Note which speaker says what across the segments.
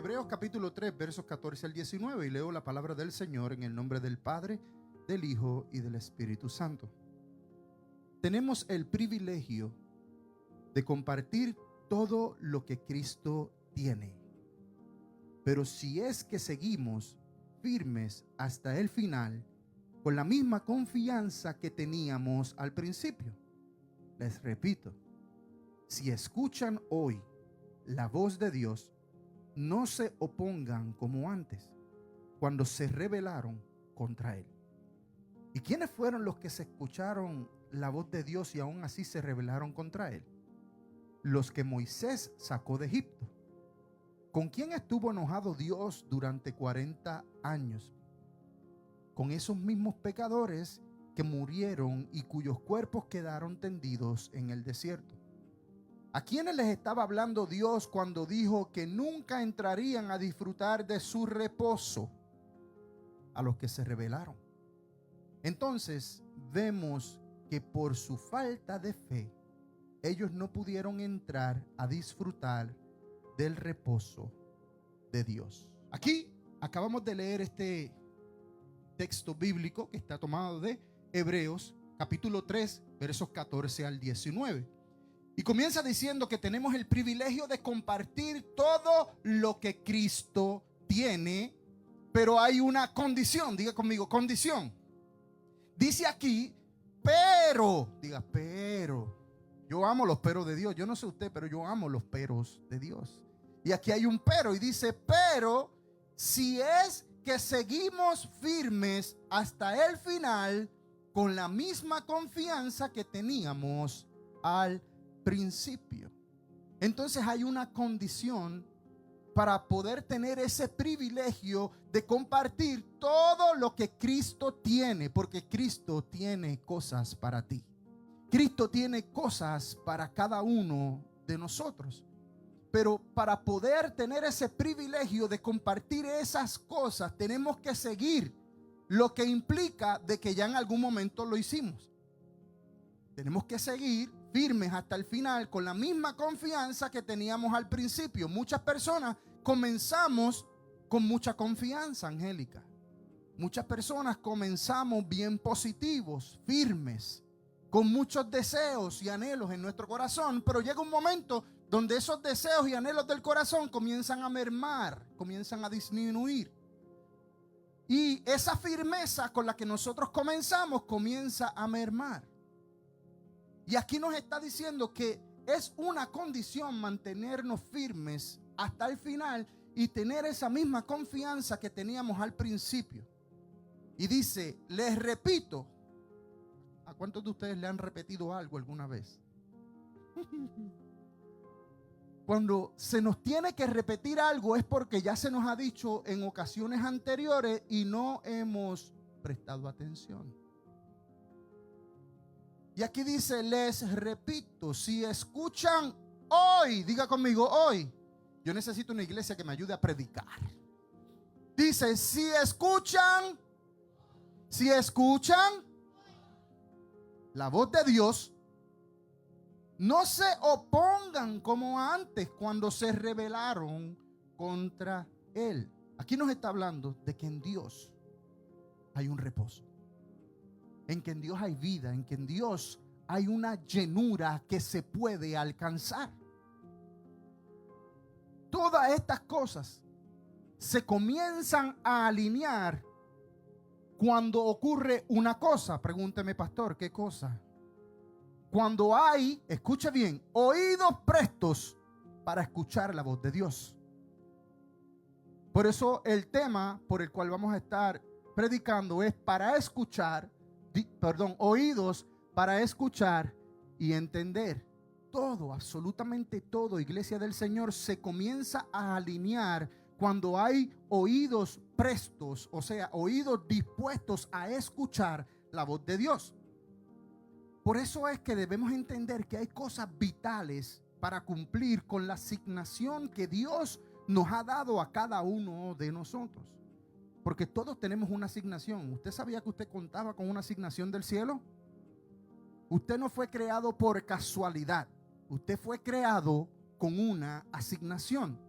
Speaker 1: Hebreos capítulo 3, versos 14 al 19, y leo la palabra del Señor en el nombre del Padre, del Hijo y del Espíritu Santo. Tenemos el privilegio de compartir todo lo que Cristo tiene. Pero si es que seguimos firmes hasta el final, con la misma confianza que teníamos al principio. Les repito, si escuchan hoy la voz de Dios, no se opongan como antes, cuando se rebelaron contra Él. ¿Y quiénes fueron los que se escucharon la voz de Dios y aún así se rebelaron contra Él? Los que Moisés sacó de Egipto. ¿Con quién estuvo enojado Dios durante 40 años? Con esos mismos pecadores que murieron y cuyos cuerpos quedaron tendidos en el desierto. ¿A quiénes les estaba hablando Dios cuando dijo que nunca entrarían a disfrutar de su reposo? A los que se rebelaron. Entonces vemos que por su falta de fe, ellos no pudieron entrar a disfrutar del reposo de Dios. Aquí acabamos de leer este texto bíblico que está tomado de Hebreos capítulo 3, versos 14 al 19. Y comienza diciendo que tenemos el privilegio de compartir todo lo que Cristo tiene, pero hay una condición. Diga conmigo, condición. Dice aquí, pero, diga, pero. Yo amo los peros de Dios. Yo no sé usted, pero yo amo los peros de Dios. Y aquí hay un pero y dice, pero si es que seguimos firmes hasta el final con la misma confianza que teníamos al principio. Entonces hay una condición para poder tener ese privilegio de compartir todo lo que Cristo tiene, porque Cristo tiene cosas para ti. Cristo tiene cosas para cada uno de nosotros. Pero para poder tener ese privilegio de compartir esas cosas, tenemos que seguir lo que implica de que ya en algún momento lo hicimos. Tenemos que seguir firmes hasta el final con la misma confianza que teníamos al principio. Muchas personas comenzamos con mucha confianza, Angélica. Muchas personas comenzamos bien positivos, firmes, con muchos deseos y anhelos en nuestro corazón, pero llega un momento donde esos deseos y anhelos del corazón comienzan a mermar, comienzan a disminuir. Y esa firmeza con la que nosotros comenzamos comienza a mermar. Y aquí nos está diciendo que es una condición mantenernos firmes hasta el final y tener esa misma confianza que teníamos al principio. Y dice, les repito, ¿a cuántos de ustedes le han repetido algo alguna vez? Cuando se nos tiene que repetir algo es porque ya se nos ha dicho en ocasiones anteriores y no hemos prestado atención. Y aquí dice, les repito, si escuchan hoy, diga conmigo hoy. Yo necesito una iglesia que me ayude a predicar. Dice, si escuchan la voz de Dios, no se opongan como antes cuando se rebelaron contra Él. Aquí nos está hablando de que en Dios hay un reposo, en que en Dios hay vida, en que en Dios hay una llenura que se puede alcanzar. Todas estas cosas se comienzan a alinear cuando ocurre una cosa. Pregúnteme, pastor, ¿qué cosa? Cuando hay, escuche bien, oídos prestos para escuchar la voz de Dios. Por eso el tema por el cual vamos a estar predicando es oídos para escuchar y entender. Todo, absolutamente todo, iglesia del Señor, se comienza a alinear cuando hay oídos prestos, o sea, oídos dispuestos a escuchar la voz de Dios. Por eso es que debemos entender que hay cosas vitales para cumplir con la asignación que Dios nos ha dado a cada uno de nosotros. Porque todos tenemos una asignación. ¿Usted sabía que usted contaba con una asignación del cielo? Usted no fue creado por casualidad. Usted fue creado con una asignación.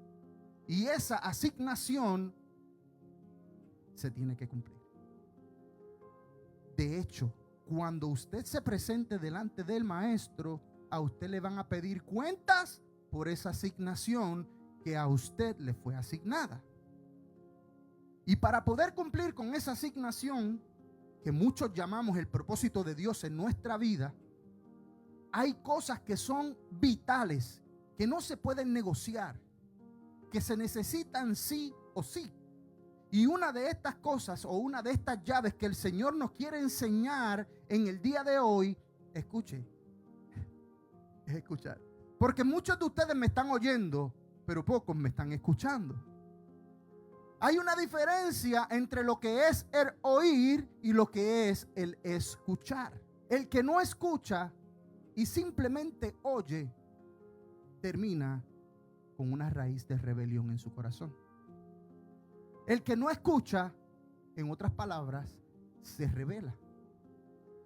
Speaker 1: Y esa asignación se tiene que cumplir. De hecho, cuando usted se presente delante del maestro, a usted le van a pedir cuentas por esa asignación que a usted le fue asignada. Y para poder cumplir con esa asignación, que muchos llamamos el propósito de Dios en nuestra vida, hay cosas que son vitales, que no se pueden negociar, que se necesitan sí o sí. Y una de estas cosas, o una de estas llaves que el Señor nos quiere enseñar en el día de hoy, escuche, es escuchar. Porque muchos de ustedes me están oyendo, pero pocos me están escuchando. Hay una diferencia entre lo que es el oír y lo que es el escuchar. El que no escucha y simplemente oye, termina con una raíz de rebelión en su corazón. El que no escucha, en otras palabras, se rebela.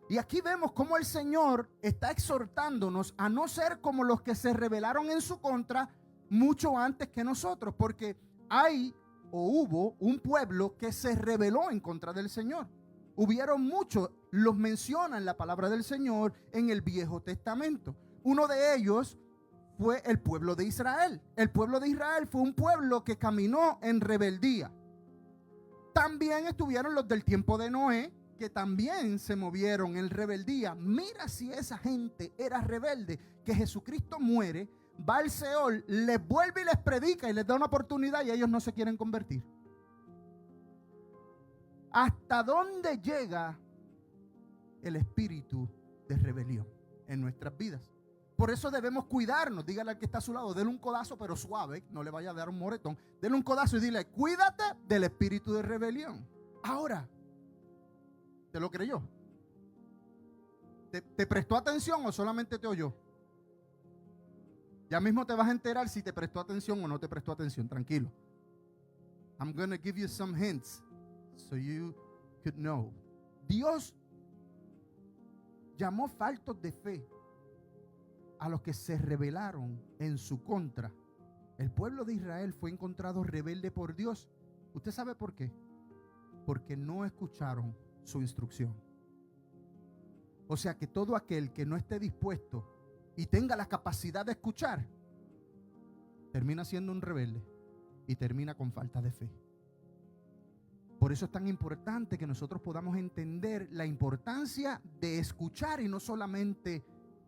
Speaker 1: Y aquí vemos cómo el Señor está exhortándonos a no ser como los que se rebelaron en su contra mucho antes que nosotros, porque hubo un pueblo que se rebeló en contra del Señor. Hubieron muchos, los menciona en la palabra del Señor en el Viejo Testamento. Uno de ellos fue el pueblo de Israel. El pueblo de Israel fue un pueblo que caminó en rebeldía. También estuvieron los del tiempo de Noé, que también se movieron en rebeldía. Mira si esa gente era rebelde, que Jesucristo muere, va al Seol, les vuelve y les predica y les da una oportunidad y ellos no se quieren convertir. ¿Hasta dónde llega el espíritu de rebelión en nuestras vidas? Por eso debemos cuidarnos. Dígale al que está a su lado, dele un codazo pero suave, no le vaya a dar un moretón. Dele un codazo y dile, cuídate del espíritu de rebelión. Ahora, ¿te lo creyó? ¿Te prestó atención o solamente te oyó? Ya mismo te vas a enterar si te prestó atención o no te prestó atención. Tranquilo. I'm going to give you some hints so you could know. Dios llamó faltos de fe a los que se rebelaron en su contra. El pueblo de Israel fue encontrado rebelde por Dios. ¿Usted sabe por qué? Porque no escucharon su instrucción. O sea que todo aquel que no esté dispuesto y tenga la capacidad de escuchar, termina siendo un rebelde y termina con falta de fe. Por eso es tan importante que nosotros podamos entender la importancia de escuchar y no solamente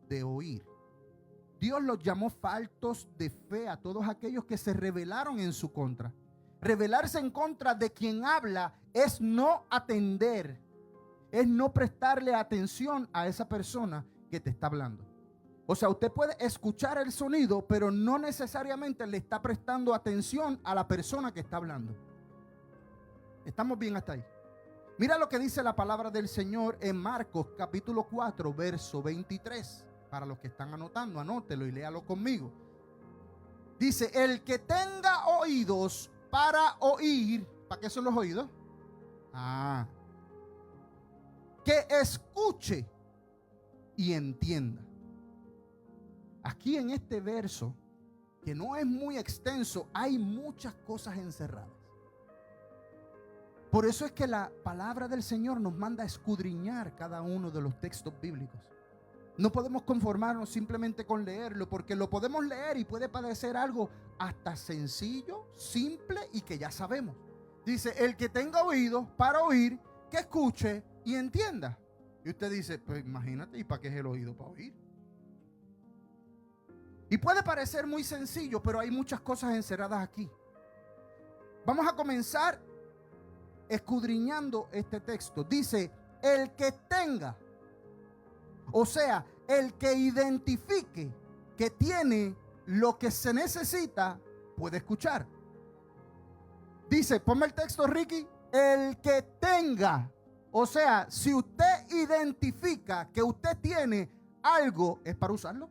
Speaker 1: de oír. Dios los llamó faltos de fe a todos aquellos que se rebelaron en su contra. Rebelarse en contra de quien habla es no atender, es no prestarle atención a esa persona que te está hablando. O sea, usted puede escuchar el sonido, pero no necesariamente le está prestando atención a la persona que está hablando. ¿Estamos bien hasta ahí? Mira lo que dice la palabra del Señor en Marcos capítulo 4, verso 23. Para los que están anotando, anótelo y léalo conmigo. Dice, el que tenga oídos para oír. ¿Para qué son los oídos? Que escuche y entienda. Aquí en este verso, que no es muy extenso, hay muchas cosas encerradas. Por eso es que la palabra del Señor nos manda a escudriñar cada uno de los textos bíblicos. No podemos conformarnos simplemente con leerlo, porque lo podemos leer y puede parecer algo hasta sencillo, simple y que ya sabemos. Dice, el que tenga oídos para oír, que escuche y entienda. Y usted dice, pues imagínate, ¿y para qué es el oído? Para oír. Y puede parecer muy sencillo, pero hay muchas cosas encerradas aquí. Vamos a comenzar escudriñando este texto. Dice, el que tenga. O sea, el que identifique que tiene lo que se necesita, puede escuchar. Dice, ponme el texto, Ricky. El que tenga. O sea, si usted identifica que usted tiene algo, es para usarlo.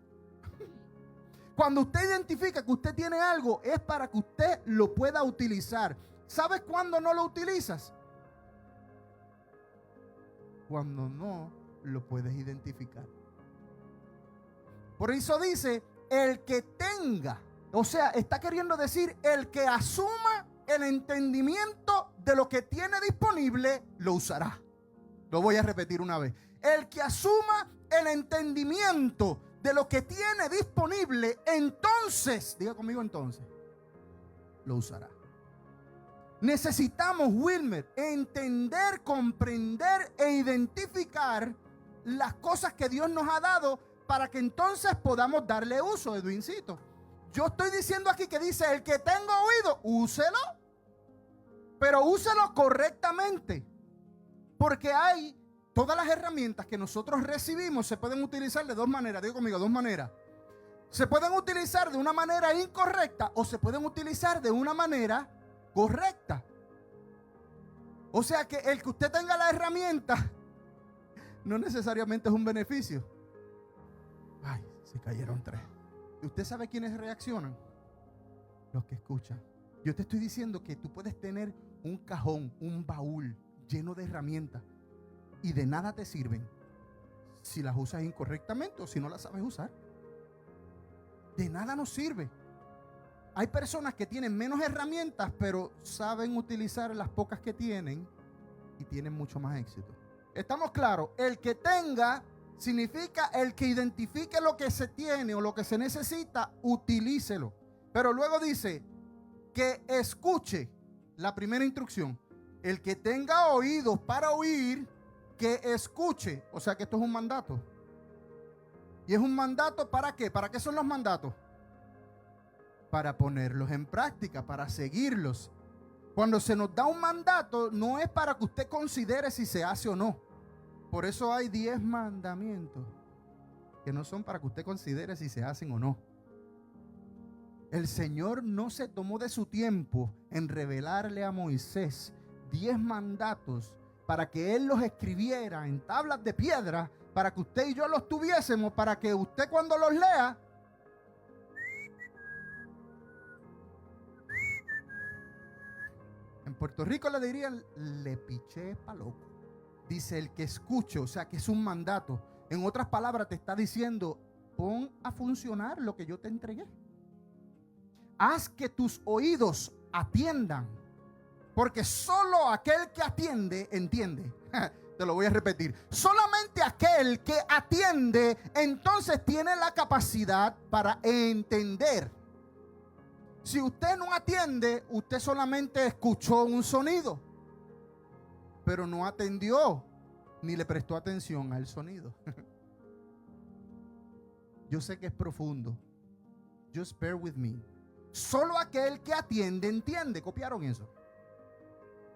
Speaker 1: Cuando usted identifica que usted tiene algo, es para que usted lo pueda utilizar. ¿Sabes cuándo no lo utilizas? Cuando no lo puedes identificar. Por eso dice, el que tenga. O sea, está queriendo decir el que asuma el entendimiento de lo que tiene disponible, lo usará. Lo voy a repetir una vez. El que asuma el entendimiento de lo que tiene disponible, entonces, diga conmigo entonces, lo usará. Necesitamos, Wilmer, entender, comprender e identificar las cosas que Dios nos ha dado para que entonces podamos darle uso, Edwincito. Yo estoy diciendo aquí que dice, el que tenga oído, úselo. Pero úselo correctamente. Porque hay todas las herramientas que nosotros recibimos se pueden utilizar de dos maneras. Digo conmigo, dos maneras. Se pueden utilizar de una manera incorrecta o se pueden utilizar de una manera correcta. O sea que el que usted tenga la herramienta no necesariamente es un beneficio. Ay, se cayeron 3. ¿Y usted sabe quiénes reaccionan? Los que escuchan. Yo te estoy diciendo que tú puedes tener un cajón, un baúl lleno de herramientas y de nada te sirven si las usas incorrectamente o si no las sabes usar. De nada nos sirve. Hay personas que tienen menos herramientas, pero saben utilizar las pocas que tienen y tienen mucho más éxito. ¿Estamos claros? El que tenga significa el que identifique lo que se tiene o lo que se necesita, utilícelo. Pero luego dice que escuche. La primera instrucción. El que tenga oídos para oír, que escuche. O sea que esto es un mandato. ¿Y es un mandato para qué? ¿Para qué son los mandatos? Para ponerlos en práctica, para seguirlos. Cuando se nos da un mandato, no es para que usted considere si se hace o no. Por eso hay 10 mandamientos que no son para que usted considere si se hacen o no. El Señor no se tomó de su tiempo en revelarle a Moisés 10 mandatos para que Él los escribiera en tablas de piedra, para que usted y yo los tuviésemos, para que usted cuando los lea, en Puerto Rico le dirían, le piché pa' loco. Dice el que escuche, o sea que es un mandato. En otras palabras te está diciendo, pon a funcionar lo que yo te entregué. Haz que tus oídos atiendan, porque solo aquel que atiende, entiende. Te lo voy a repetir. Solamente aquel que atiende, entonces tiene la capacidad para entender. Si usted no atiende, usted solamente escuchó un sonido, pero no atendió ni le prestó atención al sonido. Yo sé que es profundo. Just bear with me. Solo aquel que atiende entiende. ¿Copiaron eso?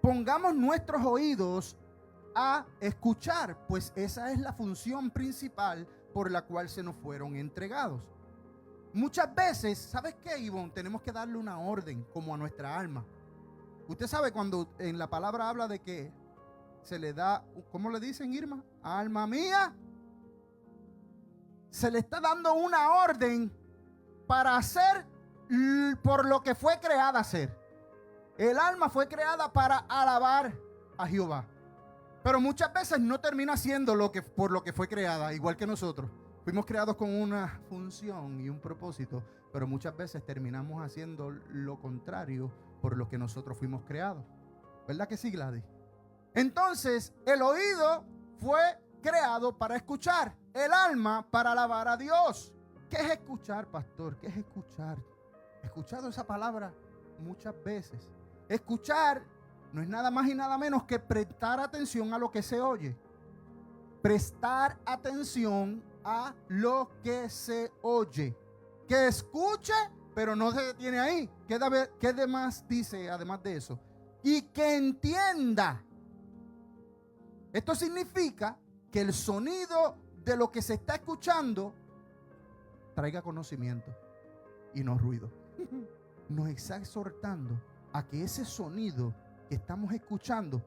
Speaker 1: Pongamos nuestros oídos a escuchar, pues esa es la función principal por la cual se nos fueron entregados. Muchas veces, ¿sabes qué, Ivonne? Tenemos que darle una orden como a nuestra alma. Usted sabe cuando en la palabra habla de que se le da, ¿cómo le dicen, Irma? Alma mía, se le está dando una orden para hacer por lo que fue creada a hacer. El alma fue creada para alabar a Jehová, pero muchas veces no termina haciendo por lo que fue creada, igual que nosotros. Fuimos creados con una función y un propósito, pero muchas veces terminamos haciendo lo contrario por lo que nosotros fuimos creados. ¿Verdad que sí, Gladys? Entonces, el oído fue creado para escuchar, el alma para alabar a Dios. ¿Qué es escuchar, pastor? ¿Qué es escuchar? He escuchado esa palabra muchas veces. Escuchar no es nada más y nada menos que prestar atención a lo que se oye. Prestar atención a lo que se oye. Que escuche, pero no se detiene ahí. ¿Qué demás dice además de eso? Y que entienda. Esto significa que el sonido de lo que se está escuchando traiga conocimiento y no ruido. Nos está exhortando a que ese sonido que estamos escuchando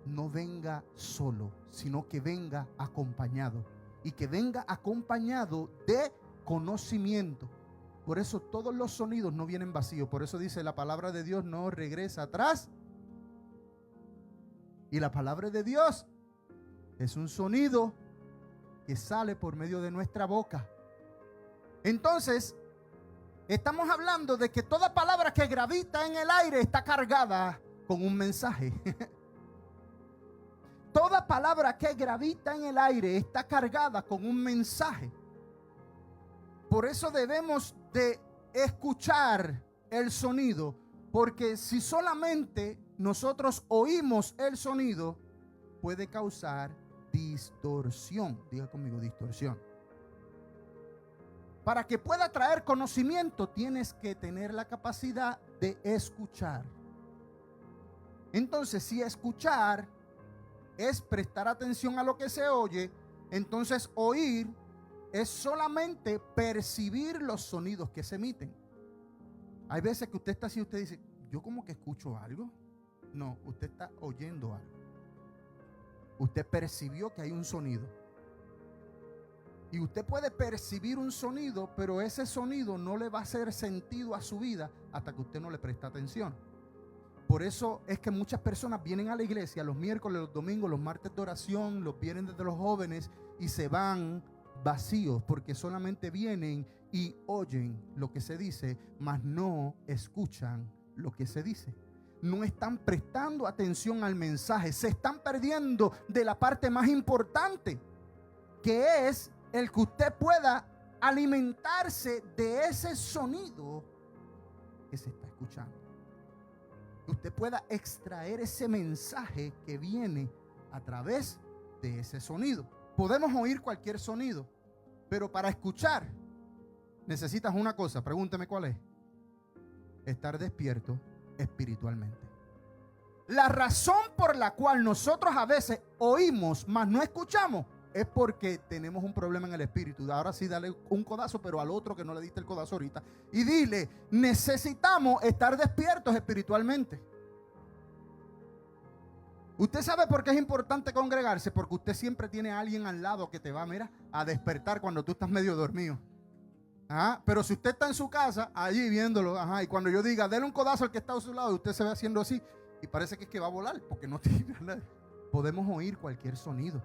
Speaker 1: no venga solo, sino que venga acompañado. Y que venga acompañado de conocimiento. Por eso todos los sonidos no vienen vacíos. Por eso dice la palabra de Dios no regresa atrás. Y la palabra de Dios es un sonido que sale por medio de nuestra boca. Entonces, Estamos hablando de que toda palabra que gravita en el aire está cargada con un mensaje. Toda palabra que gravita en el aire está cargada con un mensaje. Por eso debemos de escuchar el sonido, porque si solamente nosotros oímos el sonido, puede causar distorsión. Diga conmigo, distorsión. Para que pueda traer conocimiento, tienes que tener la capacidad de escuchar. Entonces, si escuchar es prestar atención a lo que se oye, entonces oír es solamente percibir los sonidos que se emiten. Hay veces que usted está así y usted dice, yo como que escucho algo. No, usted está oyendo algo. Usted percibió que hay un sonido. Y usted puede percibir un sonido, pero ese sonido no le va a hacer sentido a su vida hasta que usted no le presta atención. Por eso es que muchas personas vienen a la iglesia los miércoles, los domingos, los martes de oración, los viernes desde los jóvenes y se van vacíos porque solamente vienen y oyen lo que se dice, mas no escuchan lo que se dice. No están prestando atención al mensaje, se están perdiendo de la parte más importante, que es el que usted pueda alimentarse de ese sonido que se está escuchando. Que usted pueda extraer ese mensaje que viene a través de ese sonido. Podemos oír cualquier sonido, pero para escuchar necesitas una cosa. Pregúnteme cuál es. Estar despierto espiritualmente. La razón por la cual nosotros a veces oímos, mas no escuchamos, es porque tenemos un problema en el espíritu. Ahora sí, dale un codazo, pero al otro que no le diste el codazo ahorita. Y dile, necesitamos estar despiertos espiritualmente. Usted sabe por qué es importante congregarse, porque usted siempre tiene a alguien al lado que te va, mira, a despertar cuando tú estás medio dormido. Ajá. Pero si usted está en su casa, allí viéndolo, ajá, y cuando yo diga, dele un codazo al que está a su lado, y usted se ve haciendo así, y parece que es que va a volar, porque no tiene nada. Podemos oír cualquier sonido,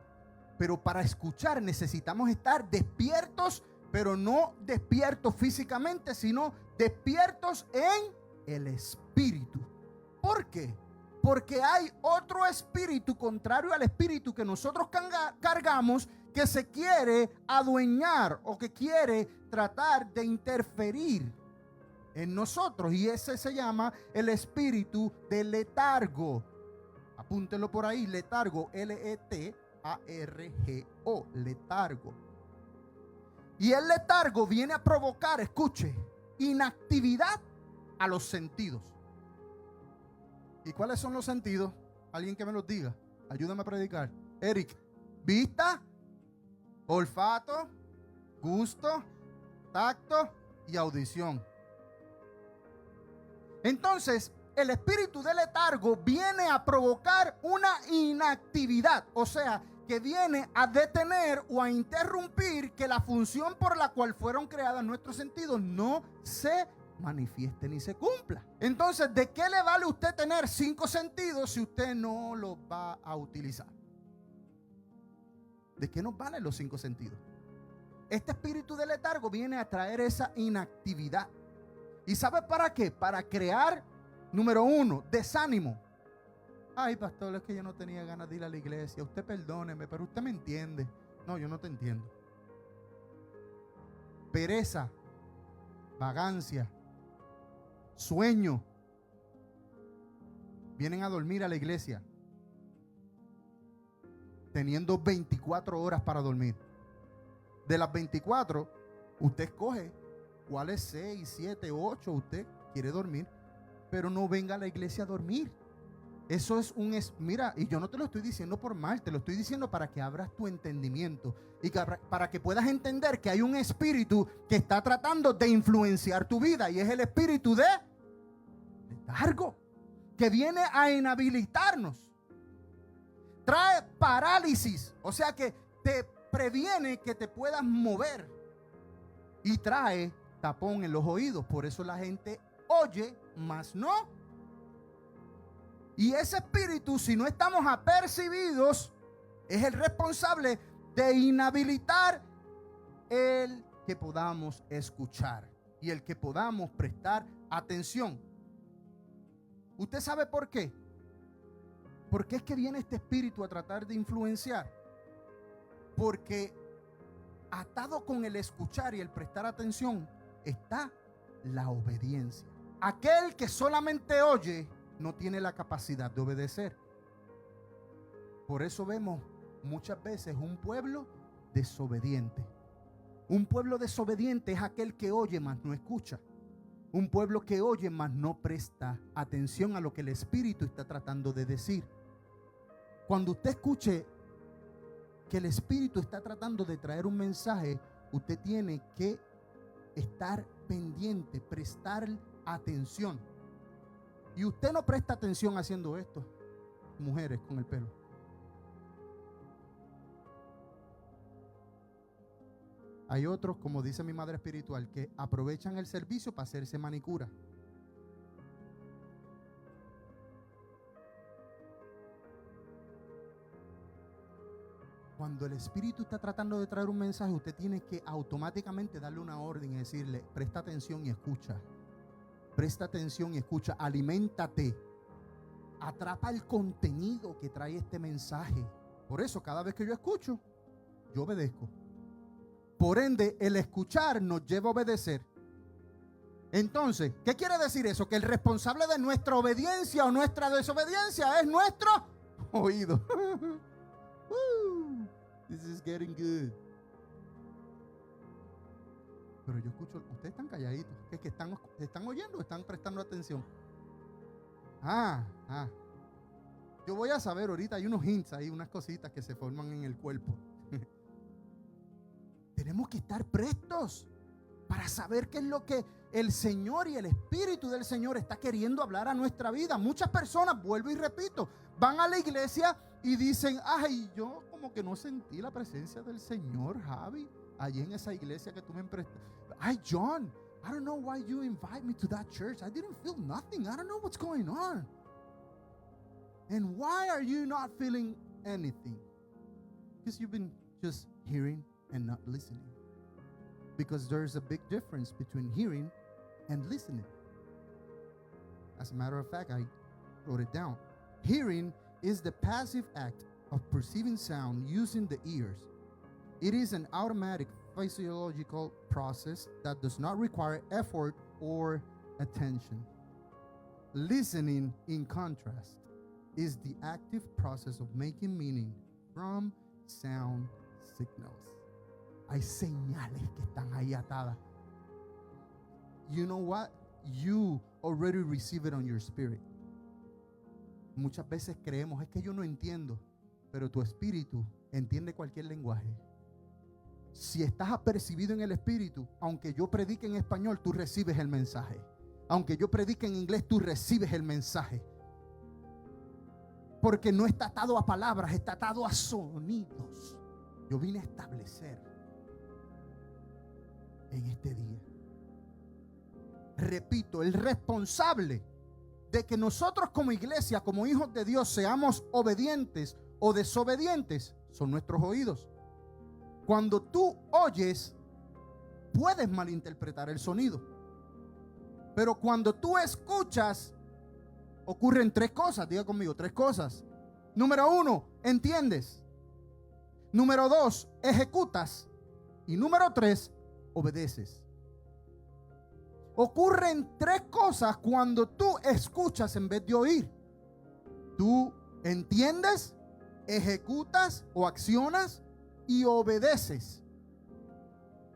Speaker 1: pero para escuchar necesitamos estar despiertos, pero no despiertos físicamente, sino despiertos en el espíritu. ¿Por qué? Porque hay otro espíritu contrario al espíritu que nosotros cargamos, que se quiere adueñar o que quiere tratar de interferir en nosotros, y ese se llama el espíritu de letargo. Apúntelo por ahí, letargo, L-E-T-A-R-G-O, letargo. Y el letargo viene a provocar, escuche, inactividad a los sentidos. ¿Y cuáles son los sentidos? Alguien que me los diga. Ayúdame a predicar. Eric, vista, olfato, gusto, tacto y audición. Entonces, el espíritu de letargo viene a provocar una inactividad, o sea, que viene a detener o a interrumpir que la función por la cual fueron creadas nuestros sentidos no se manifieste ni se cumpla. Entonces, ¿de qué le vale usted tener 5 sentidos si usted no los va a utilizar? ¿De qué nos valen los 5 sentidos? Este espíritu de letargo viene a traer esa inactividad. ¿Y sabe para qué? Para crear, número 1, desánimo. Ay, pastor, es que yo no tenía ganas de ir a la iglesia. Usted perdóneme, pero usted me entiende. No, yo no te entiendo. Pereza, vagancia, sueño. Vienen a dormir a la iglesia teniendo 24 horas para dormir. De las 24, usted escoge cuáles 6, 7, 8 usted quiere dormir, pero no venga a la iglesia a dormir. Eso es mira, y yo no te lo estoy diciendo por mal, te lo estoy diciendo para que abras tu entendimiento y para que puedas entender que hay un espíritu que está tratando de influenciar tu vida, y es el espíritu de letargo, que viene a inhabilitarnos. Trae parálisis, o sea que te previene que te puedas mover, y trae tapón en los oídos. Por eso la gente oye, mas no. Y ese espíritu, si no estamos apercibidos, es el responsable de inhabilitar el que podamos escuchar. y el que podamos prestar atención. ¿Usted sabe por qué? Porque es que viene este espíritu a tratar de influenciar. Porque atado con el escuchar y el prestar atención está la obediencia. Aquel que solamente oye no tiene la capacidad de obedecer. Por eso vemos muchas veces un pueblo desobediente. Un pueblo desobediente es aquel que oye mas no escucha. Un pueblo que oye mas no presta atención a lo que el Espíritu está tratando de decir. Cuando usted escuche que el Espíritu está tratando de traer un mensaje, usted tiene que estar pendiente, prestar atención. Y usted no presta atención haciendo esto, mujeres con el pelo. Hay otros, como dice mi madre espiritual, que aprovechan el servicio para hacerse manicura. Cuando el Espíritu está tratando de traer un mensaje, usted tiene que automáticamente darle una orden y decirle: presta atención y escucha. Presta atención y escucha. Aliméntate. Atrapa el contenido que trae este mensaje. Por eso, cada vez que yo escucho, yo obedezco. Por ende, el escuchar nos lleva a obedecer. Entonces, ¿qué quiere decir eso? Que el responsable de nuestra obediencia o nuestra desobediencia es nuestro oído. This is getting good. Pero yo escucho, ustedes están calladitos. ¿Qué están oyendo o están prestando atención? Yo voy a saber ahorita, hay unos hints ahí, unas cositas que se forman en el cuerpo. Tenemos que estar prestos para saber qué es lo que el Señor y el Espíritu del Señor está queriendo hablar a nuestra vida. Muchas personas, vuelvo y repito, van a la iglesia y dicen: ay, yo como que no sentí la presencia del Señor, Javi, allí en esa iglesia que tú me prestaste. Ay, John, I don't know why you invite me to that church. I didn't feel nothing. I don't know what's going on. And why are you not feeling anything? Because you've been just hearing and not listening. Because there's a big difference between hearing and listening. As a matter of fact, I wrote it down. Hearing is the passive act of perceiving sound using the ears. It is an automatic physiological process that does not require effort or attention. Listening, in contrast, is the active process of making meaning from sound signals. Hay señales que están ahí atadas. You know what? You already receive it on your spirit. Muchas veces creemos: es que yo no entiendo, pero tu espíritu entiende cualquier lenguaje. Si estás apercibido en el espíritu, aunque yo predique en español, tú recibes el mensaje. Aunque yo predique en inglés, tú recibes el mensaje. Porque no está atado a palabras, está atado a sonidos. Yo vine a establecer en este día, repito, el responsable de que nosotros como iglesia, como hijos de Dios, seamos obedientes o desobedientes, son nuestros oídos. Cuando tú oyes, puedes malinterpretar el sonido. Pero cuando tú escuchas, ocurren tres cosas. Diga conmigo, tres cosas. Número 1, entiendes. Número 2, ejecutas. Y número 3, obedeces. Ocurren tres cosas cuando tú escuchas en vez de oír. Tú entiendes, ejecutas o accionas y obedeces.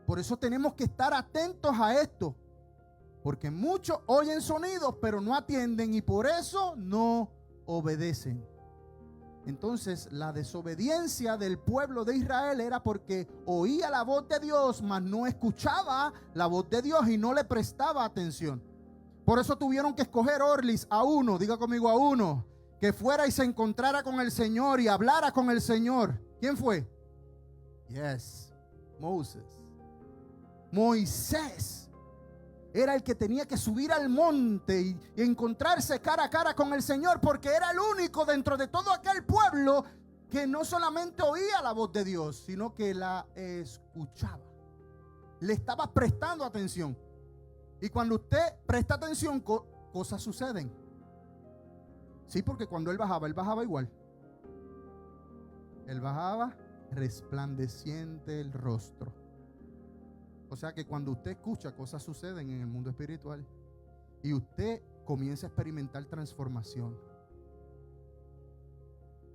Speaker 1: Por eso tenemos que estar atentos a esto, porque muchos oyen sonidos pero no atienden y por eso no obedecen. Entonces la desobediencia del pueblo de Israel era porque oía la voz de Dios, mas no escuchaba la voz de Dios y no le prestaba atención. Por eso tuvieron que escoger Orlis a uno, diga conmigo, a uno, que fuera y se encontrara con el Señor y hablara con el Señor. ¿Quién fue? Yes, Moisés era el que tenía que subir al monte y encontrarse cara a cara con el Señor, porque era el único dentro de todo aquel pueblo que no solamente oía la voz de Dios, sino que la escuchaba. Le estaba prestando atención. Y cuando usted presta atención, cosas suceden. Sí, porque cuando él bajaba igual. Él bajaba resplandeciente el rostro. O sea que cuando usted escucha, cosas suceden en el mundo espiritual. Y usted comienza a experimentar transformación.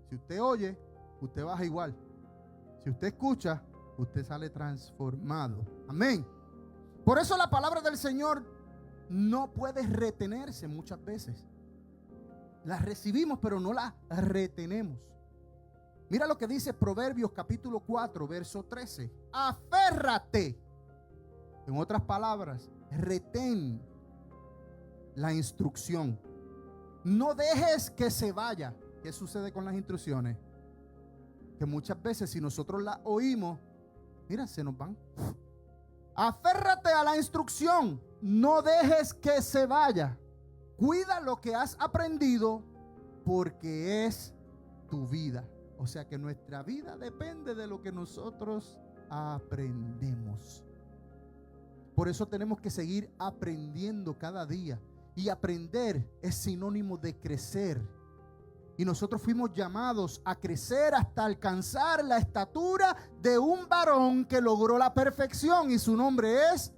Speaker 1: Si usted oye, usted baja igual. Si usted escucha, usted sale transformado. Amén. Por eso la palabra del Señor no puede retenerse muchas veces. La recibimos, pero no la retenemos. Mira lo que dice Proverbios capítulo 4, verso 13. Aférrate. En otras palabras, retén la instrucción. No dejes que se vaya. ¿Qué sucede con las instrucciones? Que muchas veces si nosotros las oímos, mira, se nos van. Aférrate a la instrucción. No dejes que se vaya. Cuida lo que has aprendido porque es tu vida. O sea que nuestra vida depende de lo que nosotros aprendemos. Por eso tenemos que seguir aprendiendo cada día. Y aprender es sinónimo de crecer. Y nosotros fuimos llamados a crecer hasta alcanzar la estatura de un varón que logró la perfección. Y su nombre es...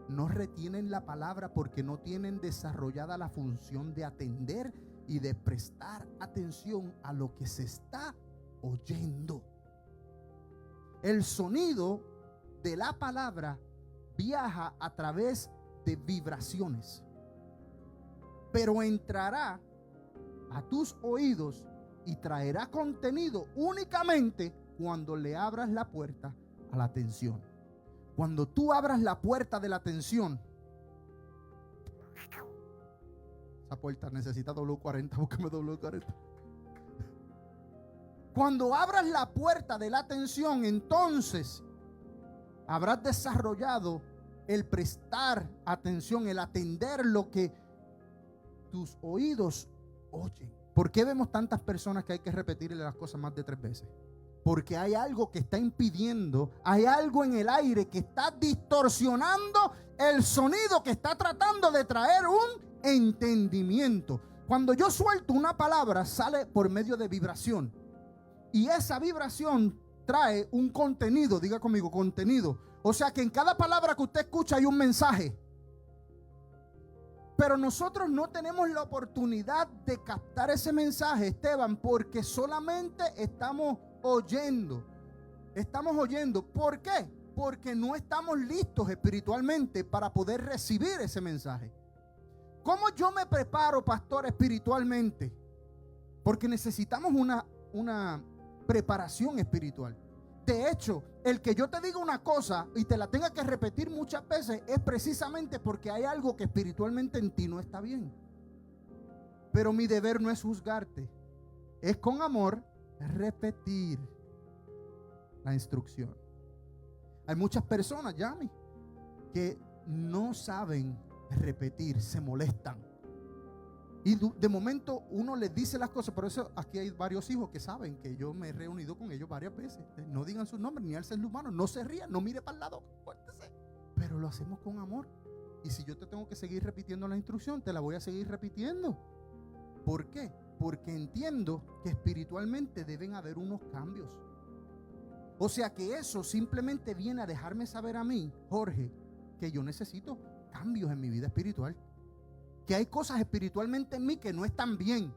Speaker 1: No retienen la palabra porque no tienen desarrollada la función de atender y de prestar atención a lo que se está oyendo. El sonido de la palabra viaja a través de vibraciones, pero entrará a tus oídos y traerá contenido únicamente cuando le abras la puerta a la atención. Cuando tú abras la puerta de la atención, esa puerta necesita W40, búscame W40. Cuando abras la puerta de la atención, entonces habrás desarrollado el prestar atención, el atender lo que tus oídos oyen. ¿Por qué vemos tantas personas que hay que repetirle las cosas más de 3 veces? Porque hay algo que está impidiendo, hay algo en el aire que está distorsionando el sonido que está tratando de traer un entendimiento. Cuando yo suelto una palabra, sale por medio de vibración. Y esa vibración trae un contenido, diga conmigo, contenido. O sea que en cada palabra que usted escucha hay un mensaje. Pero nosotros no tenemos la oportunidad de captar ese mensaje, Esteban, porque solamente estamos oyendo. Estamos oyendo. ¿Por qué? Porque no estamos listos espiritualmente para poder recibir ese mensaje. ¿Cómo yo me preparo, pastor, espiritualmente? Porque necesitamos una preparación espiritual. De hecho, el que yo te diga una cosa y te la tenga que repetir muchas veces es precisamente porque hay algo que espiritualmente en ti no está bien. Pero mi deber no es juzgarte, es con amor repetir la instrucción. Hay muchas personas, Yami, que no saben repetir, se molestan. Y de momento uno les dice las cosas. Por eso aquí hay varios hijos que saben que yo me he reunido con ellos varias veces. No digan sus nombres ni alcen las manos, no se rían, no mire para el lado, cuéntese. Pero lo hacemos con amor. Y si yo te tengo que seguir repitiendo la instrucción, te la voy a seguir repitiendo. ¿Por qué? Porque entiendo que espiritualmente deben haber unos cambios. O sea que eso simplemente viene a dejarme saber a mí, Jorge, que yo necesito cambios en mi vida espiritual. Que hay cosas espiritualmente en mí que no están bien.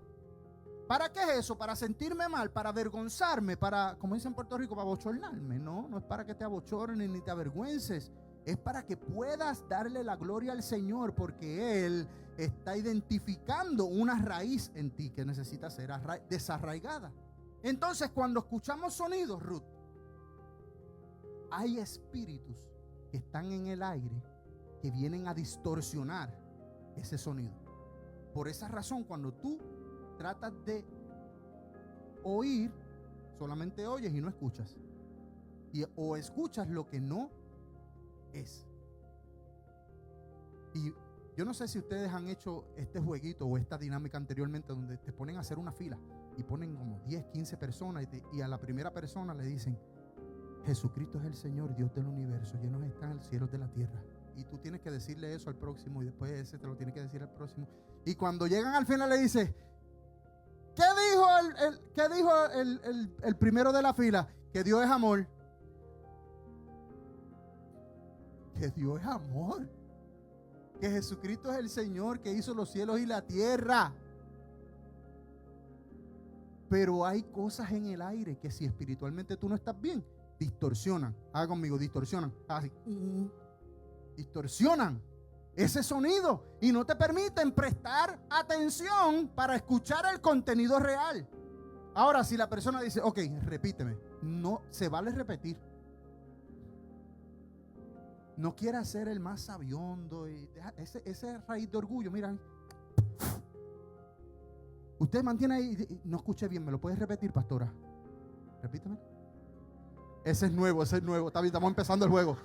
Speaker 1: ¿Para qué es eso? ¿Para sentirme mal? ¿Para avergonzarme? ¿Para, como dicen en Puerto Rico, para abochornarme? No, no es para que te abochornes ni te avergüences. Es para que puedas darle la gloria al Señor, porque Él está identificando una raíz en ti que necesita ser desarraigada. Entonces, cuando escuchamos sonidos, Ruth, hay espíritus que están en el aire que vienen a distorsionar ese sonido. Por esa razón, cuando tú tratas de oír, solamente oyes y no escuchas. O escuchas lo que no es. Y yo no sé si ustedes han hecho este jueguito o esta dinámica anteriormente, donde te ponen a hacer una fila y ponen como 10, 15 personas y a la primera persona le dicen: Jesucristo es el Señor, Dios del universo, llenos están el cielo de la tierra. Y tú tienes que decirle eso al próximo y después ese te lo tiene que decir al próximo. Y cuando llegan al final le dice, ¿qué dijo el primero de la fila? Que Dios es amor. Que Dios es amor. Que Jesucristo es el Señor que hizo los cielos y la tierra. Pero hay cosas en el aire que si espiritualmente tú no estás bien, distorsionan. Haga conmigo, distorsionan. Así. Distorsionan ese sonido y no te permiten prestar atención para escuchar el contenido real. Ahora, si la persona dice, ok, repíteme, no se vale repetir. No quiera ser el más sabiondo y ese raíz de orgullo. Mira, usted mantiene ahí. No escuché bien, ¿me lo puedes repetir, pastora? Repíteme. Ese es nuevo. Está bien, estamos empezando el juego.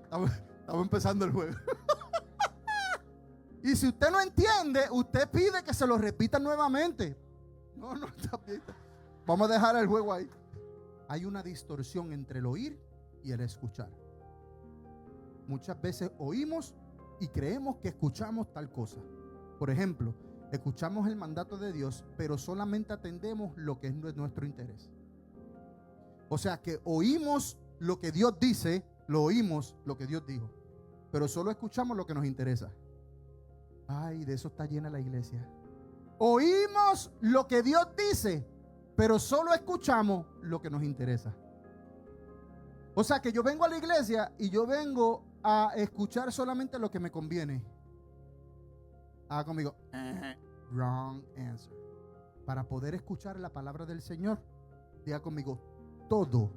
Speaker 1: Estamos empezando el juego. Y si usted no entiende, usted pide que se lo repita nuevamente. No, está bien. Vamos a dejar el juego ahí. Hay una distorsión entre el oír y el escuchar. Muchas veces oímos y creemos que escuchamos tal cosa. Por ejemplo, escuchamos el mandato de Dios, pero solamente atendemos lo que es nuestro interés. O sea que oímos lo que Dios dice, lo oímos lo que Dios dijo, pero solo escuchamos lo que nos interesa. Ay, de eso está llena la iglesia. Oímos lo que Dios dice, pero solo escuchamos lo que nos interesa. O sea que yo vengo a la iglesia y yo vengo a escuchar solamente lo que me conviene. Haga conmigo, wrong answer. Para poder escuchar la palabra del Señor, diga conmigo, todo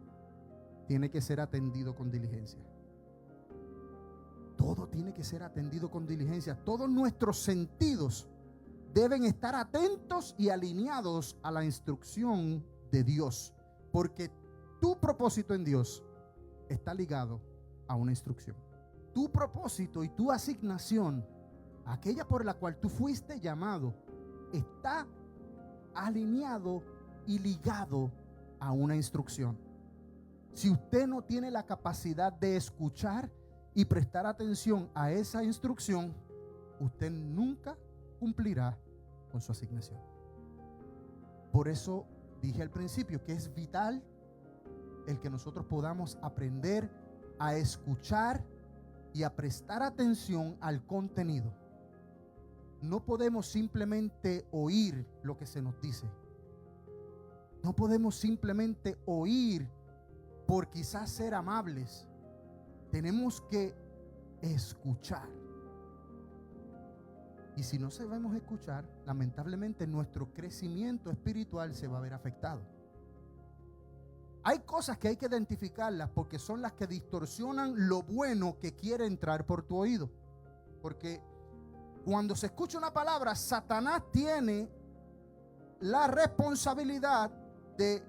Speaker 1: tiene que ser atendido con diligencia. Todo tiene que ser atendido con diligencia. Todos nuestros sentidos deben estar atentos y alineados a la instrucción de Dios, porque tu propósito en Dios está ligado a una instrucción. Tu propósito y tu asignación, aquella por la cual tú fuiste llamado, está alineado y ligado a una instrucción. Si usted no tiene la capacidad de escuchar y prestar atención a esa instrucción, usted nunca cumplirá con su asignación. Por eso dije al principio que es vital el que nosotros podamos aprender a escuchar y a prestar atención al contenido. No podemos simplemente oír lo que se nos dice. No podemos simplemente oír por quizás ser amables. Tenemos que escuchar. Y si no sabemos escuchar, lamentablemente nuestro crecimiento espiritual se va a ver afectado. Hay cosas que hay que identificarlas porque son las que distorsionan lo bueno que quiere entrar por tu oído. Porque cuando se escucha una palabra, Satanás tiene la responsabilidad de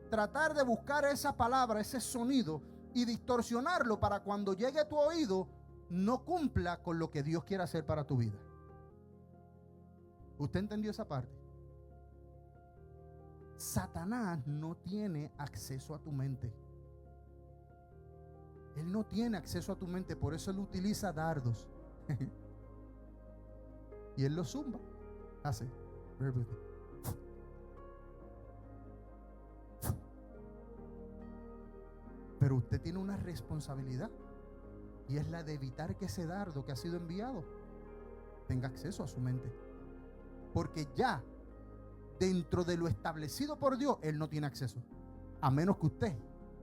Speaker 1: tratar de buscar esa palabra, ese sonido, y distorsionarlo para cuando llegue a tu oído no cumpla con lo que Dios quiere hacer para tu vida. ¿Usted entendió esa parte? Satanás no tiene acceso a tu mente. Él no tiene acceso a tu mente, por eso él utiliza dardos. Y él lo zumba. Hace. Pero usted tiene una responsabilidad, y es la de evitar que ese dardo que ha sido enviado tenga acceso a su mente. Porque ya dentro de lo establecido por Dios, él no tiene acceso, a menos que usted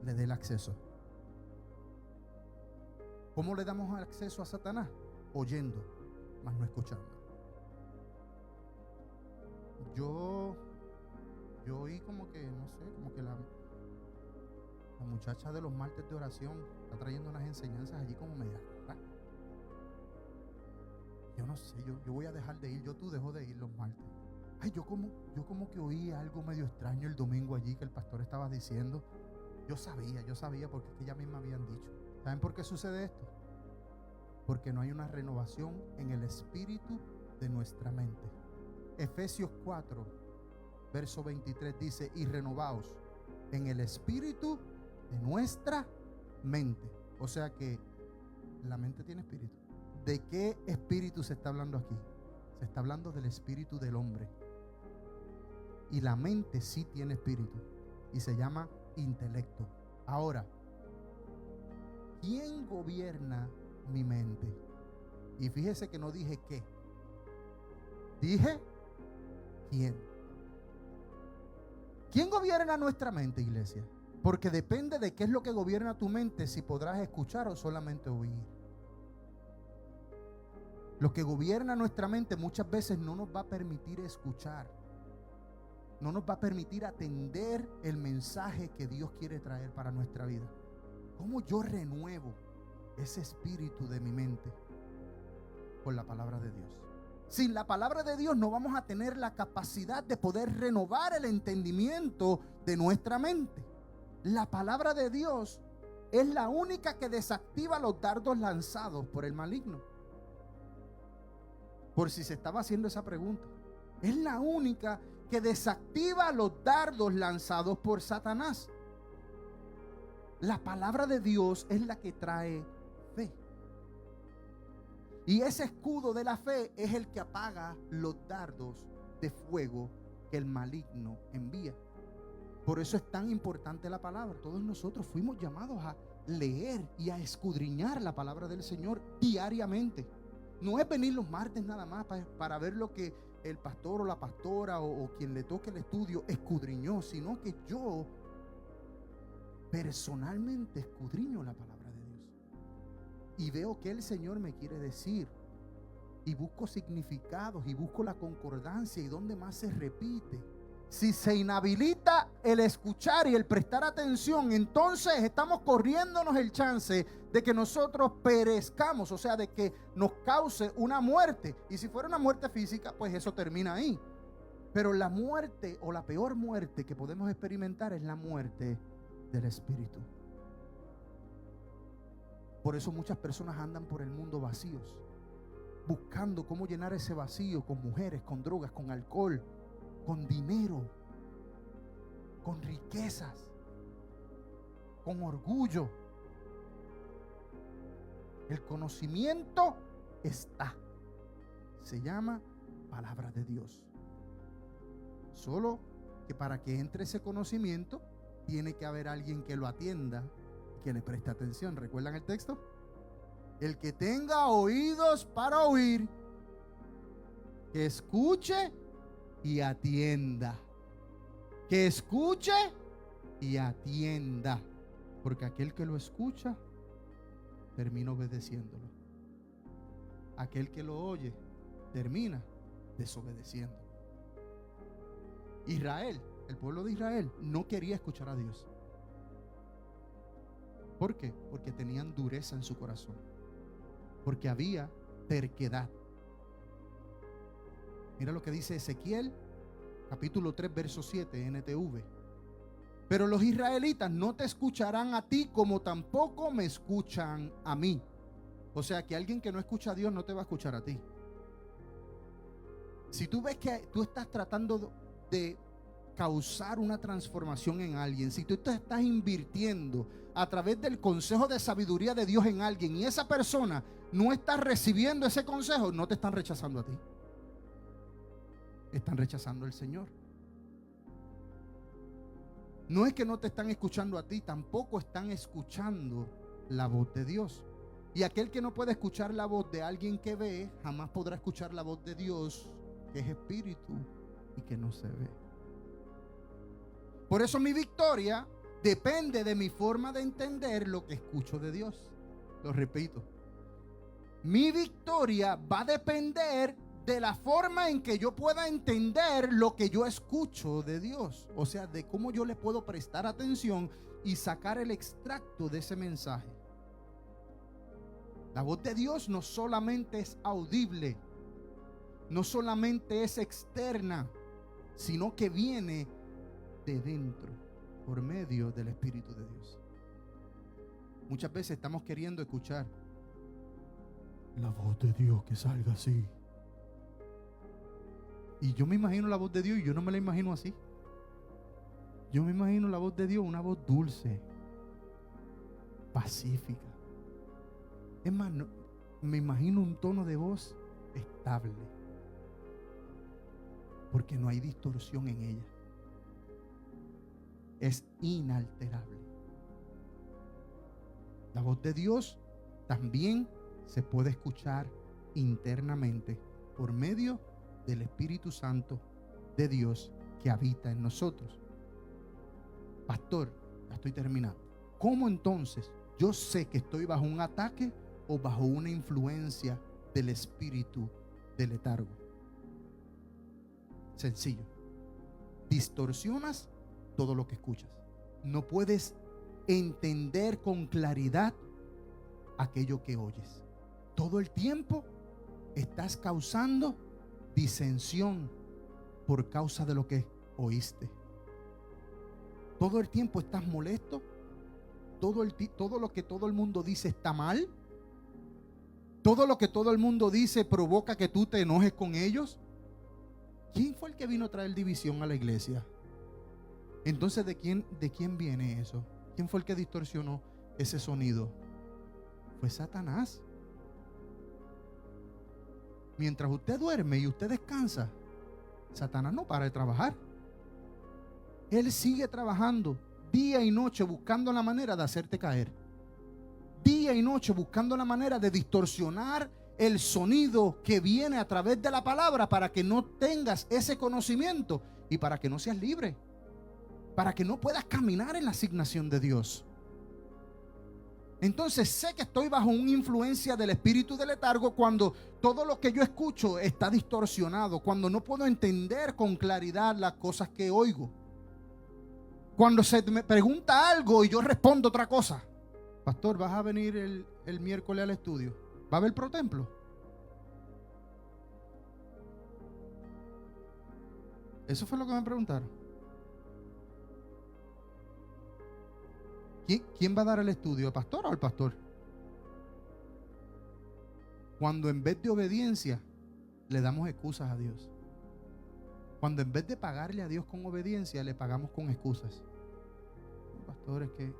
Speaker 1: le dé el acceso. ¿Cómo le damos acceso a Satanás? Oyendo, mas no escuchando. Yo oí como que, no sé, como que la muchacha de los martes de oración está trayendo unas enseñanzas allí como media raras. Yo no sé, yo voy a dejar de ir. Tú dejo de ir los martes. Ay, yo como que oí algo medio extraño el domingo allí que el pastor estaba diciendo. Yo sabía porque es que ya misma habían dicho. ¿Saben por qué sucede esto? Porque no hay una renovación en el espíritu de nuestra mente. Efesios 4, verso 23 dice: y renovaos en el espíritu de nuestra mente. O sea que La mente tiene espíritu. ¿De qué espíritu se está hablando aquí? Se está hablando del espíritu del hombre. Y la mente sí tiene espíritu. Y se llama intelecto. Ahora, ¿quién gobierna mi mente? Y fíjese que no dije qué. Dije quién. ¿Quién gobierna nuestra mente, iglesia? Porque depende de qué es lo que gobierna tu mente, si podrás escuchar o solamente oír. Lo que gobierna nuestra mente muchas veces no nos va a permitir escuchar. No nos va a permitir atender el mensaje que Dios quiere traer para nuestra vida. ¿Cómo yo renuevo ese espíritu de mi mente? Con la palabra de Dios. Sin la palabra de Dios no vamos a tener la capacidad de poder renovar el entendimiento de nuestra mente. La palabra de Dios es la única que desactiva los dardos lanzados por el maligno. Por si se estaba haciendo esa pregunta. Es la única que desactiva los dardos lanzados por Satanás. La palabra de Dios es la que trae fe. Y ese escudo de la fe es el que apaga los dardos de fuego que el maligno envía. Por eso es tan importante la palabra. Todos nosotros fuimos llamados a leer y a escudriñar la palabra del Señor diariamente. No es venir los martes nada más para ver lo que el pastor o la pastora o quien le toque el estudio escudriñó, sino que yo personalmente escudriño la palabra de Dios y veo que el Señor me quiere decir, y busco significados y busco la concordancia y dónde más se repite. Si se inhabilita el escuchar y el prestar atención, entonces estamos corriéndonos el chance de que nosotros perezcamos, o sea, de que nos cause una muerte. Y si fuera una muerte física, pues eso termina ahí. Pero la muerte o la peor muerte que podemos experimentar es la muerte del espíritu. Por eso muchas personas andan por el mundo vacíos, buscando cómo llenar ese vacío con mujeres, con drogas, con alcohol, con dinero, con riquezas, con orgullo. El conocimiento está. Se llama palabra de Dios. Solo que para que entre ese conocimiento tiene que haber alguien que lo atienda y que le preste atención. ¿Recuerdan el texto? El que tenga oídos para oír, que escuche y atienda. Que escuche y atienda. Porque aquel que lo escucha termina obedeciéndolo. Aquel que lo oye termina desobedeciendo. Israel, el pueblo de Israel, no quería escuchar a Dios. ¿Por qué? Porque tenían dureza en su corazón. Porque había terquedad. Mira lo que dice Ezequiel, capítulo 3, verso 7, NTV. Pero los israelitas no te escucharán a ti como tampoco me escuchan a mí. O sea que alguien que no escucha a Dios no te va a escuchar a ti. Si tú ves que tú estás tratando de causar una transformación en alguien, si tú te estás invirtiendo a través del consejo de sabiduría de Dios en alguien y esa persona no está recibiendo ese consejo, no te están rechazando a ti. Están rechazando al Señor. No es que no te están escuchando a ti, tampoco están escuchando la voz de Dios. Y aquel que no puede escuchar la voz de alguien que ve, jamás podrá escuchar la voz de Dios, que es espíritu y que no se ve. Por eso mi victoria depende de mi forma de entender lo que escucho de Dios. Lo repito. Mi victoria va a depender de la forma en que yo pueda entender lo que yo escucho de Dios. O sea, de cómo yo le puedo prestar atención y sacar el extracto de ese mensaje. La voz de Dios no solamente es audible, no solamente es externa, sino que viene de dentro, por medio del Espíritu de Dios. Muchas veces estamos queriendo escuchar la voz de Dios, que salga así. Y yo me imagino la voz de Dios y yo no me la imagino así. Yo me imagino la voz de Dios, una voz dulce, pacífica. Es más, me imagino un tono de voz estable, porque no hay distorsión en ella. Es inalterable. La voz de Dios también se puede escuchar internamente por medio del Espíritu Santo de Dios que habita en nosotros. Pastor, ya estoy terminando. ¿Cómo entonces yo sé que estoy bajo un ataque o bajo una influencia del espíritu de letargo? Sencillo. Distorsionas todo lo que escuchas. No puedes entender con claridad aquello que oyes. Todo el tiempo estás causando disensión por causa de lo que oíste. Todo el tiempo estás molesto. Todo lo que todo el mundo dice está mal. Todo lo que todo el mundo dice provoca que tú te enojes con ellos. ¿Quién fue el que vino a traer división a la iglesia? Entonces, ¿de quién viene eso? ¿Quién fue el que distorsionó ese sonido? Fue Satanás. Mientras usted duerme y usted descansa, Satanás no para de trabajar. Él sigue trabajando día y noche buscando la manera de hacerte caer. Día y noche buscando la manera de distorsionar el sonido que viene a través de la palabra para que no tengas ese conocimiento y para que no seas libre, para que no puedas caminar en la asignación de Dios. Entonces sé que estoy bajo una influencia del espíritu de letargo cuando todo lo que yo escucho está distorsionado, cuando no puedo entender con claridad las cosas que oigo, cuando se me pregunta algo y yo respondo otra cosa. Pastor, ¿vas a venir el miércoles al estudio? ¿Va a haber protemplo? Eso fue lo que me preguntaron. ¿Quién va a dar el estudio? ¿El pastor o el pastor? Cuando en vez de obediencia le damos excusas a Dios. Cuando en vez de pagarle a Dios con obediencia le pagamos con excusas. Pastor, es que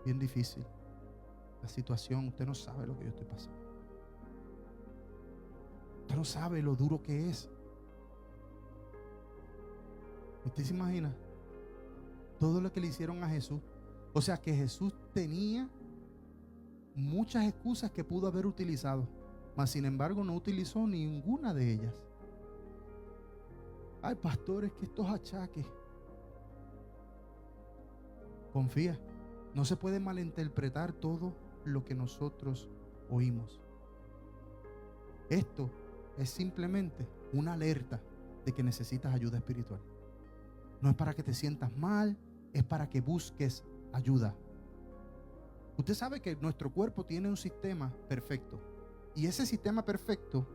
Speaker 1: bien difícil la situación. Usted no sabe lo que yo estoy pasando. Usted no sabe lo duro que es. ¿Usted se imagina todo lo que le hicieron a Jesús? O sea que Jesús tenía muchas excusas que pudo haber utilizado, mas sin embargo no utilizó ninguna de ellas. Ay, pastor, es que estos achaques. Confía, no se puede malinterpretar todo lo que nosotros oímos. Esto es simplemente una alerta de que necesitas ayuda espiritual. No es para que te sientas mal, es para que busques ayuda. Usted sabe que nuestro cuerpo tiene un sistema perfecto, y ese sistema perfecto,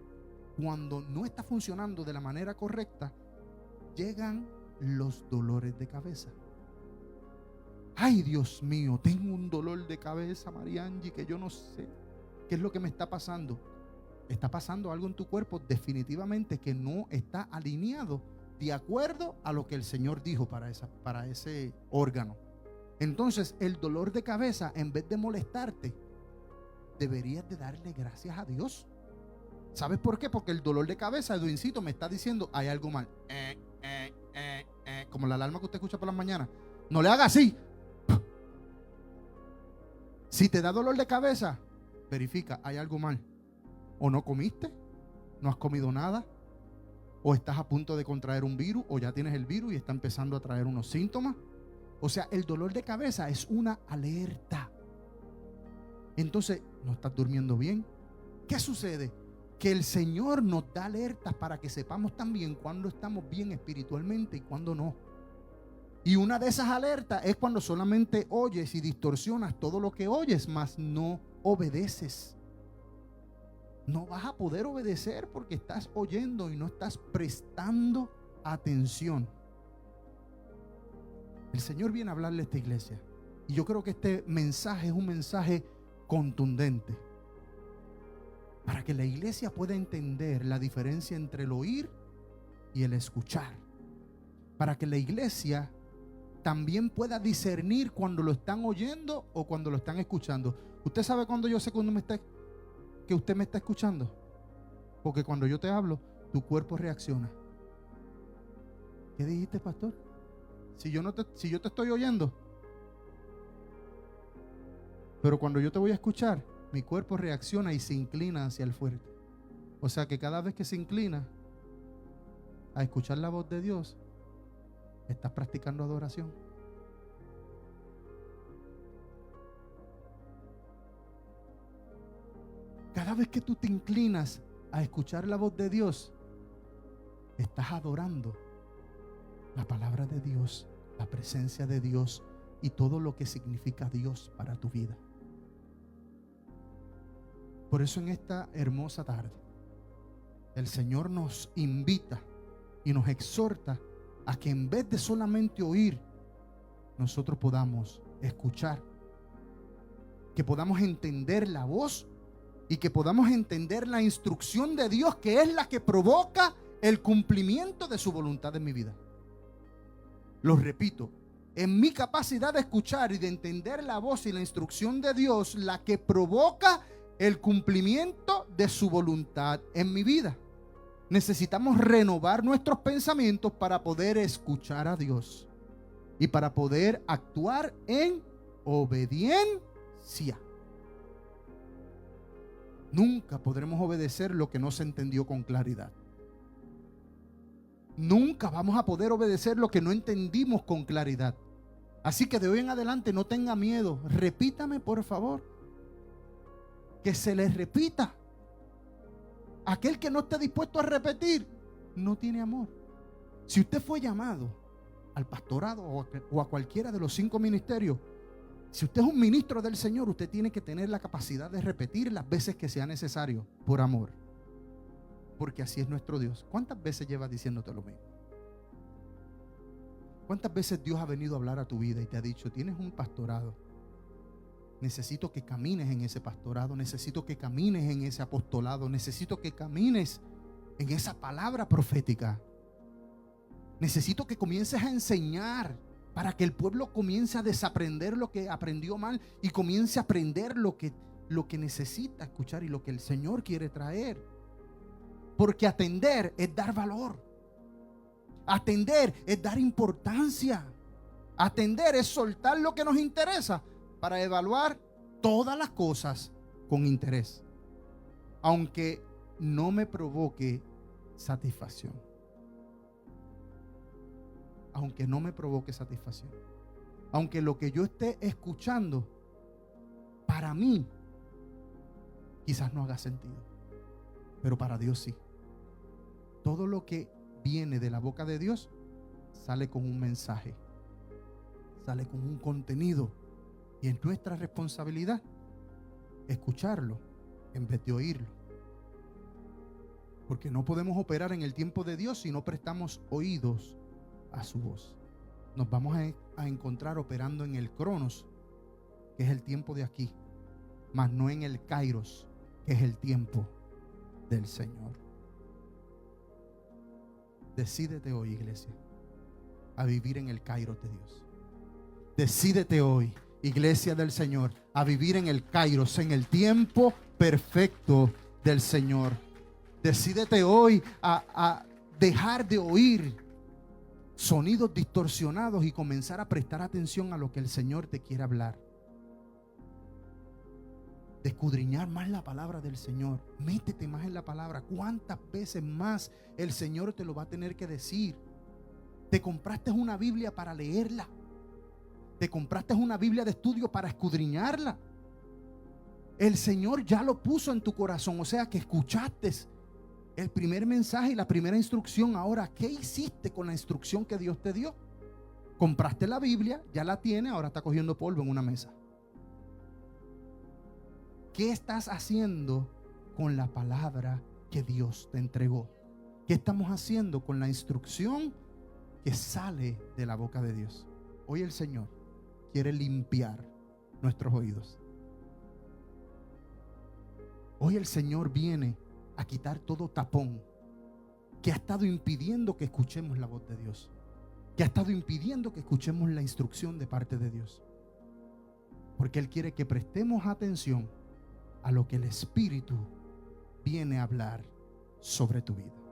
Speaker 1: cuando no está funcionando de la manera correcta, llegan los dolores de cabeza. Ay, Dios mío, tengo un dolor de cabeza, Mariangi, que yo no sé qué es lo que me está pasando. Está pasando algo en tu cuerpo definitivamente que no está alineado de acuerdo a lo que el Señor dijo para ese órgano. Entonces el dolor de cabeza, en vez de molestarte, deberías de darle gracias a Dios. ¿Sabes por qué? Porque el dolor de cabeza, Edwincito, me está diciendo hay algo mal. Como la alarma que usted escucha por las mañanas. No le haga así. Si te da dolor de cabeza, verifica, hay algo mal. O no comiste, no has comido nada, o estás a punto de contraer un virus, o ya tienes el virus y está empezando a traer unos síntomas. O sea, el dolor de cabeza es una alerta. Entonces, no estás durmiendo bien. ¿Qué sucede? Que el Señor nos da alertas para que sepamos también cuándo estamos bien espiritualmente y cuándo no. Y una de esas alertas es cuando solamente oyes y distorsionas todo lo que oyes, mas no obedeces. No vas a poder obedecer porque estás oyendo y no estás prestando atención. El Señor viene a hablarle a esta iglesia, y yo creo que este mensaje es un mensaje contundente para que la iglesia pueda entender la diferencia entre el oír y el escuchar, para que la iglesia también pueda discernir cuando lo están oyendo o cuando lo están escuchando. ¿Usted sabe cuándo yo sé que usted me está escuchando? Porque cuando yo te hablo, tu cuerpo reacciona. ¿Qué dijiste, pastor? Si yo te estoy oyendo, pero cuando yo te voy a escuchar, mi cuerpo reacciona y se inclina hacia el fuerte. O sea que cada vez que se inclina a escuchar la voz de Dios, estás practicando adoración. Cada vez que tú te inclinas a escuchar la voz de Dios, estás adorando la palabra de Dios, la presencia de Dios y todo lo que significa Dios para tu vida. Por eso en esta hermosa tarde, el Señor nos invita y nos exhorta a que en vez de solamente oír, nosotros podamos escuchar, que podamos entender la voz y que podamos entender la instrucción de Dios, que es la que provoca el cumplimiento de su voluntad en mi vida. Lo repito, en mi capacidad de escuchar y de entender la voz y la instrucción de Dios, la que provoca el cumplimiento de su voluntad en mi vida. Necesitamos renovar nuestros pensamientos para poder escuchar a Dios y para poder actuar en obediencia. Nunca podremos obedecer lo que no se entendió con claridad. Nunca vamos a poder obedecer lo que no entendimos con claridad. Así que de hoy en adelante no tenga miedo. Repítame, por favor. Que se les repita. Aquel que no esté dispuesto a repetir no tiene amor. Si usted fue llamado al pastorado o a cualquiera de los 5 ministerios, si usted es un ministro del Señor, usted tiene que tener la capacidad de repetir las veces que sea necesario por amor. Porque así es nuestro Dios. ¿Cuántas veces llevas diciéndote lo mismo? ¿Cuántas veces Dios ha venido a hablar a tu vida y te ha dicho, tienes un pastorado? Necesito que camines en ese pastorado, necesito que camines en ese apostolado, necesito que camines en esa palabra profética. Necesito que comiences a enseñar para que el pueblo comience a desaprender lo que aprendió mal y comience a aprender lo que necesita escuchar y lo que el Señor quiere traer. Porque atender es dar valor. Atender es dar importancia. Atender es soltar lo que nos interesa para evaluar todas las cosas con interés, aunque no me provoque satisfacción. Aunque no me provoque satisfacción. Aunque lo que yo esté escuchando para mí quizás no haga sentido, pero para Dios sí. Todo lo que viene de la boca de Dios sale con un mensaje, sale con un contenido, y es nuestra responsabilidad escucharlo en vez de oírlo. Porque no podemos operar en el tiempo de Dios si no prestamos oídos a su voz. Nos vamos a encontrar operando en el Cronos, que es el tiempo de aquí, mas no en el Kairos, que es el tiempo del Señor. Decídete hoy, iglesia, a vivir en el Kairos de Dios. Decídete hoy, iglesia del Señor, a vivir en el Kairos, en el tiempo perfecto del Señor. Decídete hoy a dejar de oír sonidos distorsionados y comenzar a prestar atención a lo que el Señor te quiere hablar. De escudriñar más la palabra del Señor. Métete más en la palabra. ¿Cuántas veces más el Señor te lo va a tener que decir? Te compraste una Biblia para leerla. Te compraste una Biblia de estudio para escudriñarla. El Señor ya lo puso en tu corazón. O sea que escuchaste el primer mensaje y la primera instrucción. Ahora, ¿qué hiciste con la instrucción que Dios te dio? Compraste la Biblia, ya la tienes, ahora está cogiendo polvo en una mesa. ¿Qué estás haciendo con la palabra que Dios te entregó? ¿Qué estamos haciendo con la instrucción que sale de la boca de Dios? Hoy el Señor quiere limpiar nuestros oídos. Hoy el Señor viene a quitar todo tapón que ha estado impidiendo que escuchemos la voz de Dios. que ha estado impidiendo que escuchemos la instrucción de parte de Dios? Porque Él quiere que prestemos atención a lo que el Espíritu viene a hablar sobre tu vida.